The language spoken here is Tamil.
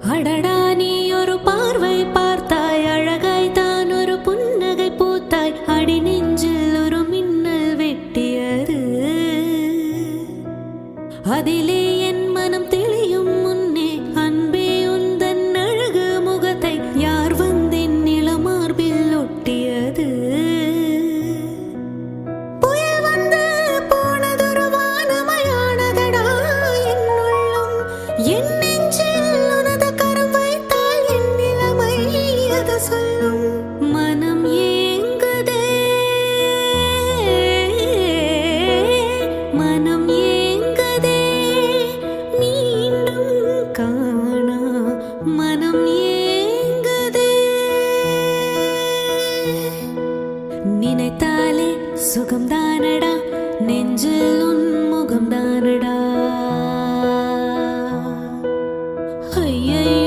அடடா நீ ஒரு பார்வை பார்த்தாய், அழகாய் தான் ஒரு புன்னகை பூத்தாய், அடி நெஞ்சில் ஒரு மின்னல் வெட்டியது. அதிலே என் மனம் தெளியும் முன்னே அன்பே உந்தன் அழகு முகத்தை யார் வந்தென் நிலமார்பில் ஒட்டியது. புயல் வந்து போனதொரு வானமயானதடா என் உள்ளம், என் நெஞ்சில் உனது கரம் வைத்தால் என் நிலைமை அது சொல்லும். மனம் ஏங்குதே, மனம் ஏங்குதே, மீண்டும் காணா மனம் ஏங்குதே. நினைத்தாலே சுகம்தானடா, நெஞ்சில் உன் முகம்தானடா. ஐயை